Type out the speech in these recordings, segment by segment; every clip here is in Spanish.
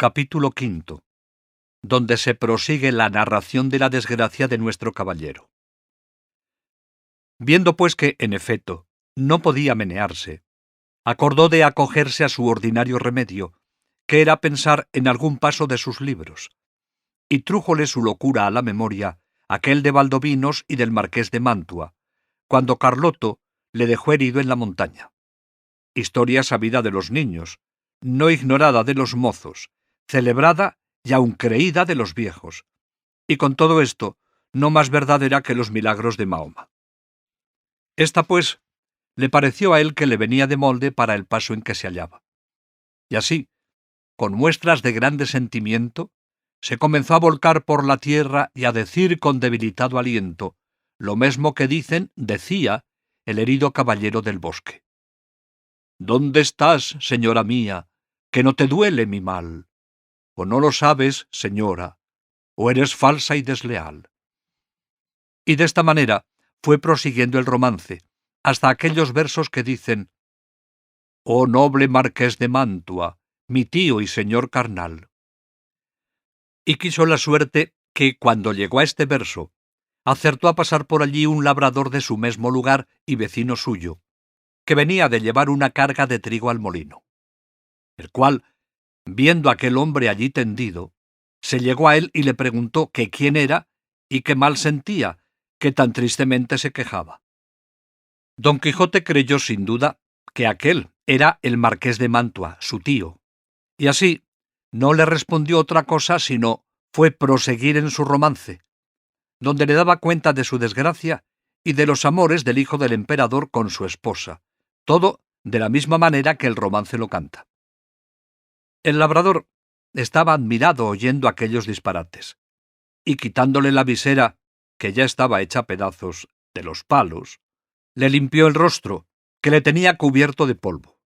Capítulo V, donde se prosigue la narración de la desgracia de nuestro caballero. Viendo pues que, en efecto, no podía menearse, acordó de acogerse a su ordinario remedio, que era pensar en algún paso de sus libros, y trújole su locura a la memoria aquel de Valdovinos y del marqués de Mantua, cuando Carloto le dejó herido en la montaña. Historia sabida de los niños, no ignorada de los mozos, celebrada y aun creída de los viejos, y con todo esto no más verdadera que los milagros de Mahoma. Esta, pues, le pareció a él que le venía de molde para el paso en que se hallaba. Y así, con muestras de grande sentimiento, se comenzó a volcar por la tierra y a decir con debilitado aliento lo mesmo que decía el herido caballero del bosque. ¿Dónde estás, señora mía, que no te duele mi mal? ¿O no lo sabes, señora? ¿O eres falsa y desleal? Y de esta manera fue prosiguiendo el romance, hasta aquellos versos que dicen: «Oh noble marqués de Mantua, mi tío y señor carnal». Y quiso la suerte que, cuando llegó a este verso, acertó a pasar por allí un labrador de su mismo lugar y vecino suyo, que venía de llevar una carga de trigo al molino, el cual, viendo a aquel hombre allí tendido, se llegó a él y le preguntó que quién era y qué mal sentía, que tan tristemente se quejaba. Don Quijote creyó sin duda que aquel era el marqués de Mantua, su tío, y así no le respondió otra cosa sino fue proseguir en su romance, donde le daba cuenta de su desgracia y de los amores del hijo del emperador con su esposa, todo de la misma manera que el romance lo canta. El labrador estaba admirado oyendo aquellos disparates, y quitándole la visera, que ya estaba hecha pedazos, de los palos, le limpió el rostro, que le tenía cubierto de polvo.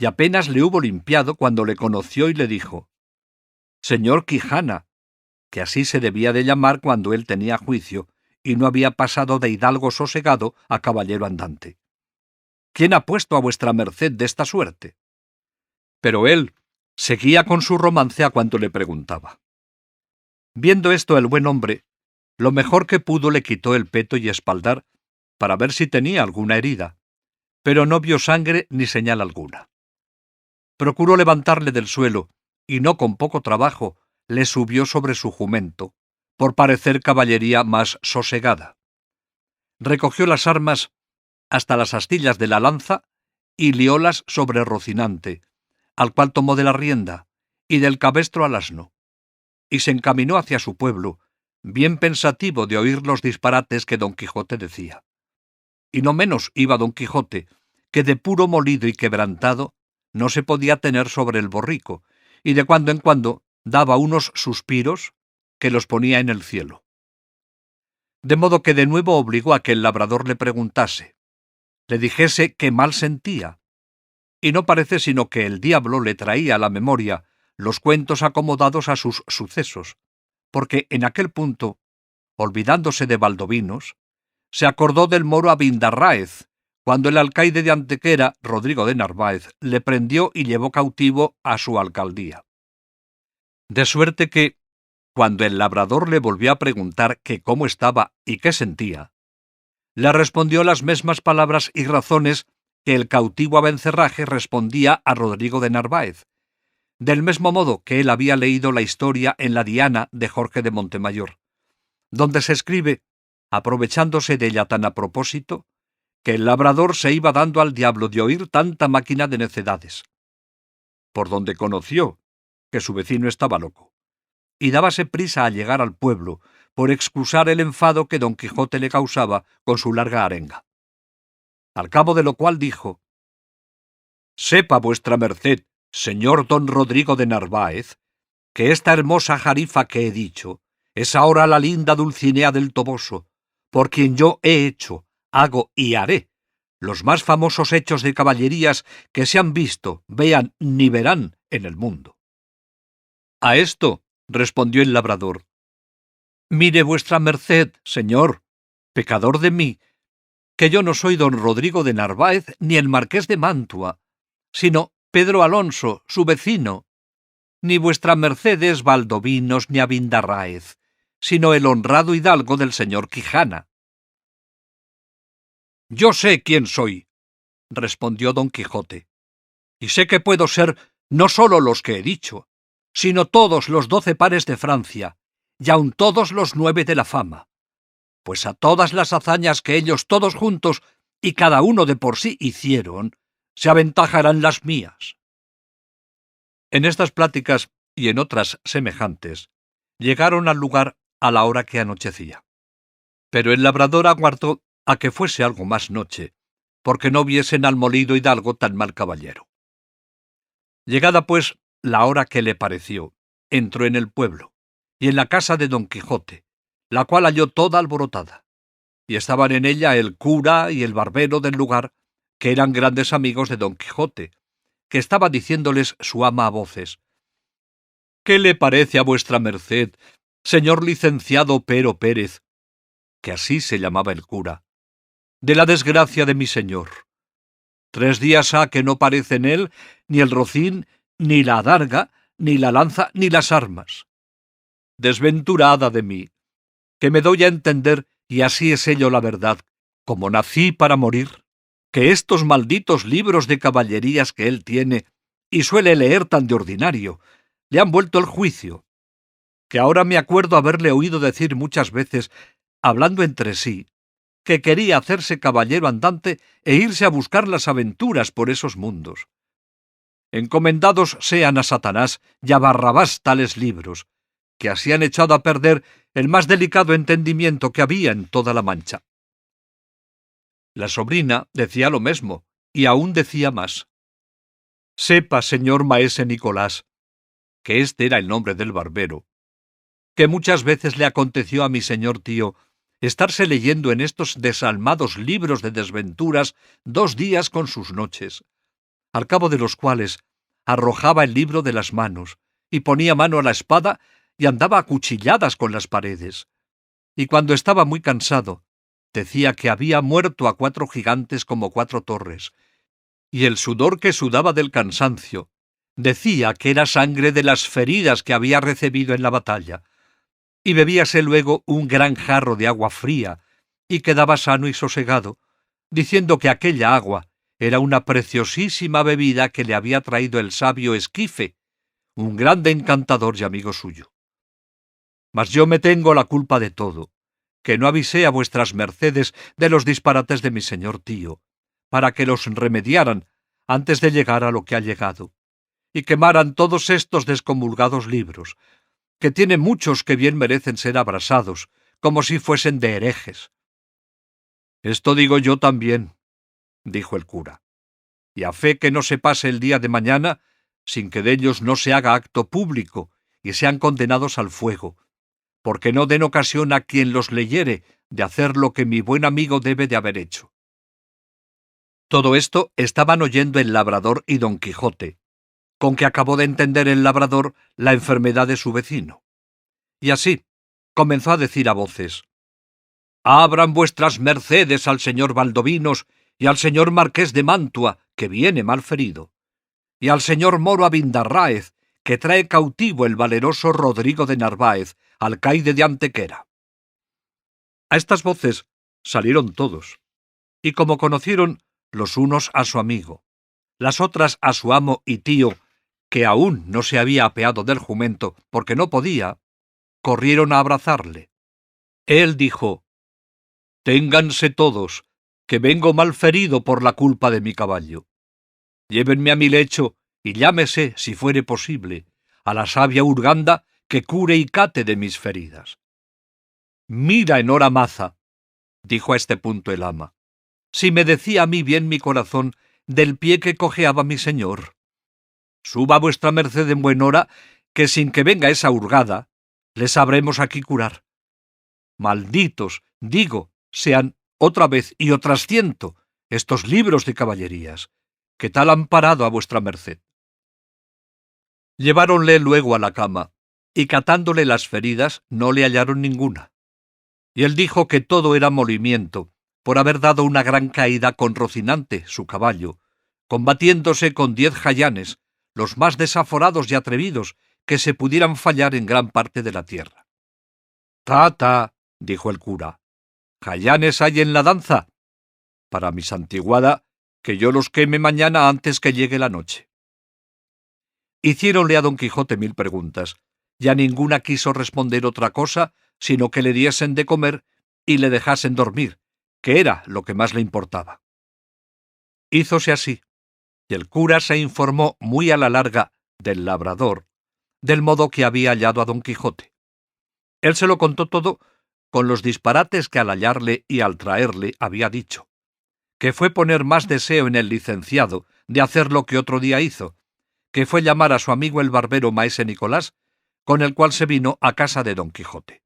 Y apenas le hubo limpiado cuando le conoció y le dijo: «Señor Quijana», que así se debía de llamar cuando él tenía juicio y no había pasado de hidalgo sosegado a caballero andante, «¿quién ha puesto a vuestra merced de esta suerte?». Pero él seguía con su romance a cuanto le preguntaba. Viendo esto el buen hombre, lo mejor que pudo le quitó el peto y espaldar para ver si tenía alguna herida, pero no vio sangre ni señal alguna. Procuró levantarle del suelo, y no con poco trabajo le subió sobre su jumento, por parecer caballería más sosegada. Recogió las armas hasta las astillas de la lanza y liólas sobre Rocinante, al cual tomó de la rienda, y del cabestro al asno, y se encaminó hacia su pueblo, bien pensativo de oír los disparates que Don Quijote decía. Y no menos iba Don Quijote, que de puro molido y quebrantado no se podía tener sobre el borrico, y de cuando en cuando daba unos suspiros que los ponía en el cielo. De modo que de nuevo obligó a que el labrador le preguntase, le dijese qué mal sentía, y no parece sino que el diablo le traía a la memoria los cuentos acomodados a sus sucesos, porque en aquel punto, olvidándose de Valdovinos, se acordó del moro Abindarráez, cuando el alcaide de Antequera, Rodrigo de Narváez, le prendió y llevó cautivo a su alcaldía. De suerte que, cuando el labrador le volvió a preguntar que cómo estaba y qué sentía, le respondió las mismas palabras y razones que el cautivo Abencerraje respondía a Rodrigo de Narváez, del mismo modo que él había leído la historia en la Diana de Jorge de Montemayor, donde se escribe, aprovechándose de ella tan a propósito, que el labrador se iba dando al diablo de oír tanta máquina de necedades, por donde conoció que su vecino estaba loco, y dábase prisa a llegar al pueblo por excusar el enfado que Don Quijote le causaba con su larga arenga. Al cabo de lo cual dijo: «Sepa vuestra merced, señor don Rodrigo de Narváez, que esta hermosa jarifa que he dicho es ahora la linda Dulcinea del Toboso, por quien yo he hecho, hago y haré los más famosos hechos de caballerías que se han visto, vean ni verán en el mundo». A esto respondió el labrador: «Mire vuestra merced, señor, pecador de mí, que yo no soy don Rodrigo de Narváez ni el marqués de Mantua, sino Pedro Alonso, su vecino, Ni vuestra merced es Valdovinos ni Abindarráez, sino el honrado hidalgo del señor Quijana. Yo sé quién soy, respondió don Quijote, y sé que puedo ser no sólo los que he dicho, sino todos los 12 pares de Francia, y aun todos los 9 de la fama, pues a todas las hazañas que ellos todos juntos y cada uno de por sí hicieron, se aventajarán las mías. En estas pláticas y en otras semejantes, llegaron al lugar a la hora que anochecía. Pero el labrador aguardó a que fuese algo más noche, porque no viesen al molido hidalgo tan mal caballero. Llegada, pues, la hora que le pareció, entró en el pueblo, y en la casa de don Quijote, la cual halló toda alborotada, y estaban en ella el cura y el barbero del lugar, que eran grandes amigos de don Quijote, que estaba diciéndoles su ama a voces: ¿Qué le parece a vuestra merced, señor licenciado Pero Pérez, que así se llamaba el cura, de la desgracia de mi señor? 3 días ha que no parece en él ni el rocín, ni la adarga, ni la lanza, ni las armas. Desventurada de mí, que me doy a entender, y así es ello la verdad, como nací para morir, que estos malditos libros de caballerías que él tiene, y suele leer tan de ordinario, le han vuelto el juicio, que ahora me acuerdo haberle oído decir muchas veces, hablando entre sí, que quería hacerse caballero andante e irse a buscar las aventuras por esos mundos. Encomendados sean a Satanás y a Barrabás tales libros, que así han echado a perder el más delicado entendimiento que había en toda la Mancha. La sobrina decía lo mismo, y aún decía más. Sepa, señor maese Nicolás, que este era el nombre del barbero, que muchas veces le aconteció a mi señor tío estarse leyendo en estos desalmados libros de desventuras 2 días con sus noches, al cabo de los cuales arrojaba el libro de las manos y ponía mano a la espada y andaba a cuchilladas con las paredes. Y cuando estaba muy cansado, decía que había muerto a 4 gigantes como 4 torres, y el sudor que sudaba del cansancio decía que era sangre de las feridas que había recibido en la batalla, y bebíase luego un gran jarro de agua fría, y quedaba sano y sosegado, diciendo que aquella agua era una preciosísima bebida que le había traído el sabio Esquife, un grande encantador y amigo suyo. Mas yo me tengo la culpa de todo, que no avisé a vuestras mercedes de los disparates de mi señor tío, para que los remediaran antes de llegar a lo que ha llegado, y quemaran todos estos descomulgados libros, que tiene muchos que bien merecen ser abrasados, como si fuesen de herejes. Esto digo yo también, dijo el cura, y a fe que no se pase el día de mañana sin que de ellos no se haga acto público y sean condenados al fuego, porque no den ocasión a quien los leyere de hacer lo que mi buen amigo debe de haber hecho. Todo esto estaban oyendo el labrador y don Quijote, con que acabó de entender el labrador la enfermedad de su vecino. Y así comenzó a decir a voces: «Abran vuestras mercedes al señor Valdovinos y al señor Marqués de Mantua, que viene mal ferido, y al señor Moro Abindarráez, que trae cautivo el valeroso Rodrigo de Narváez, alcaide de Antequera». A estas voces salieron todos, y como conocieron los unos a su amigo, las otras a su amo y tío, que aún no se había apeado del jumento porque no podía, corrieron a abrazarle. Él dijo: «Ténganse todos, que vengo mal ferido por la culpa de mi caballo. Llévenme a mi lecho y llámese, si fuere posible, a la sabia Urganda que cure y cate de mis feridas». «Mira, enhora maza», dijo a este punto el ama, «si me decía a mí bien mi corazón del pie que cojeaba mi señor. Suba vuestra merced en buen hora, que sin que venga esa hurgada, le sabremos aquí curar. Malditos, digo, sean otra vez y otras 100 estos libros de caballerías, que tal han parado a vuestra merced». Lleváronle luego a la cama, y catándole las feridas no le hallaron ninguna. Y él dijo que todo era molimiento, por haber dado una gran caída con Rocinante, su caballo, combatiéndose con 10 jayanes, los más desaforados y atrevidos que se pudieran fallar en gran parte de la tierra. «Tata», dijo el cura, «jayanes hay en la danza. Para mi santiguada, que yo los queme mañana antes que llegue la noche». Hiciéronle a don Quijote 1000 preguntas, y a ninguna quiso responder otra cosa, sino que le diesen de comer y le dejasen dormir, que era lo que más le importaba. Hízose así, y el cura se informó muy a la larga del labrador, del modo que había hallado a don Quijote. Él se lo contó todo con los disparates que al hallarle y al traerle había dicho, que fue poner más deseo en el licenciado de hacer lo que otro día hizo, que fue llamar a su amigo el barbero maese Nicolás, con el cual se vino a casa de don Quijote.